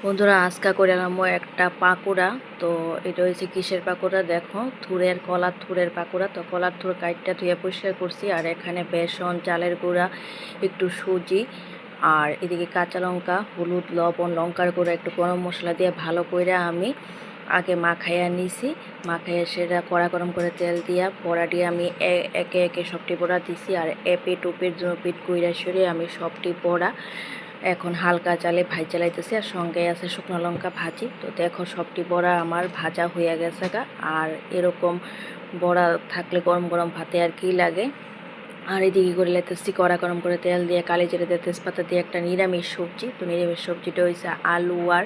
বন্ধুরা আজকা করে আনলাম একটা পাকোড়া। তো এটা হয়েছে কিসের পাকোড়া দেখো, কলার থুরের পাকোড়া। তো কলার থুর কাইটটা ধুয়ে পরিষ্কার করছি, আর এখানে বেসন, চালের গুঁড়া, একটু সুজি, আর এদিকে কাঁচা লঙ্কা, হলুদ, লবণ, লঙ্কার গুঁড়া, একটু গরম মশলা দিয়ে ভালো করে আমি আগে মাখাইয়া নিছি। মাখাইয়া সেটা কড়া গরম করে তেল দিয়া বড়া দিয়ে আমি একে একে সবটি বড়া দিছি, আর এপিট ওপিট পিট কইরা সরে আমি সবটি বড়া এখন হালকা জালে ভাজা লাইতেছি, আর সঙ্গে আছে শুকনো লঙ্কা ভাজি। তো দেখো সবটি বড়া আমার ভাজা হয়ে গেছে গা। আর এরকম বড়া থাকলে গরম গরম ভাতে আর কি লাগে। আর এদিকে করে লাইতেছি কড়া গরম করে তেল দিয়ে কালি জিরে দিয়ে তেজপাতা দিয়ে একটা নিরামিষ সবজি। তো নিরামিষ সবজিটা হয়েছে আলু আর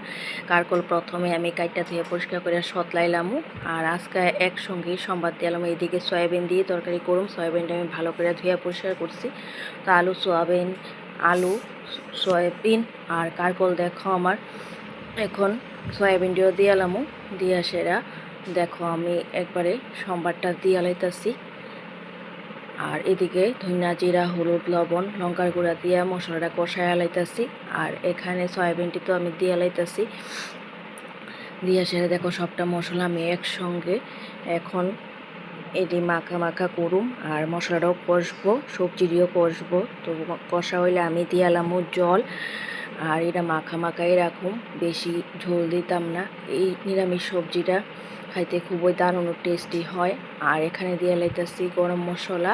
কারকল। প্রথমে আমি কাইটটা ধুয়ে পরিষ্কার করে সতলাইলামু, আর আজকে একসঙ্গেই সম্বাদ দিলাম। এইদিকে সয়াবিন দিয়ে তরকারি করুম। সয়াবিনটা আমি ভালো করে ধুয়ে পরিষ্কার করছি। তো আলু সয়াবিন আর কারকল দেখো আমার এখন সয়াবিনটিও দিয়ে এলামু। দিয়া সেরা দেখো আমি একবারে সম্বারটা দিয়ে লাইতাছি। আর এদিকে ধনিয়া, জিরা, হলুদ, লবণ, লঙ্কার গুঁড়া দিয়ে মশলাটা কষায় লাইতাছি। আর এখানে সয়াবিনটি তো আমি দিয়ে লাইতাছি। দিয়ে সেরে দেখো সবটা মশলা আমি একসঙ্গে এখন এটি মাখা মাখা করুম, আর মশলাটাও কষবো, সবজিটিও কষবো। তো কষা হইলে আমি দিয়ালাম জল, আর এটা মাখা মাখাই রাখুম, বেশি ঝোল দিতাম না। এই নিরামিষ সবজিটা খাইতে খুবই দারুণ টেস্টি হয়। আর এখানে দিয়ে লাইতেছি গরম মশলা,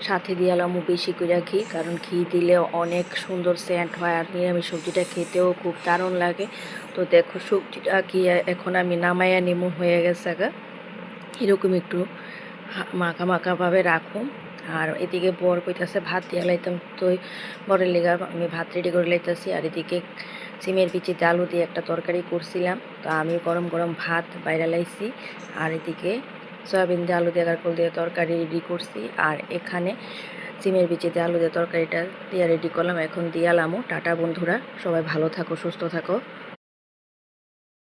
সাথে দিয়ালাম বেশি করে ঘি, কারণ ঘি দিলে অনেক সুন্দর সেন্ট হয়, আর নিরামিষ সবজিটা খেতেও খুব দারুণ লাগে। তো দেখো সবজিটা কি এখন আমি নামাইয়া নিমু হয়ে গেছে গা, এরকম একটু মাখা মাখাভাবে রাখুন। আর এদিকে বর কইতাছে ভাত দিয়ে লাইতাম, তো বরের লেগা আমি ভাত রেডি করে লাইতেছি। আর এদিকে সিমের বিচিতে আলু দিয়ে একটা তরকারি করছিলাম, তো আমি গরম গরম ভাত বাইরে লাইছি। আর এদিকে সয়াবিন দিয়ে আলু দিয়ে কারকল দিয়ে তরকারি রেডি করছি। আর এখানে সিমের বিচিতে আলু দিয়ে তরকারিটা দিয়ে রেডি করলাম, এখন দিয়ালামও। টাটা বন্ধুরা, সবাই ভালো থাকো, সুস্থ থাকো।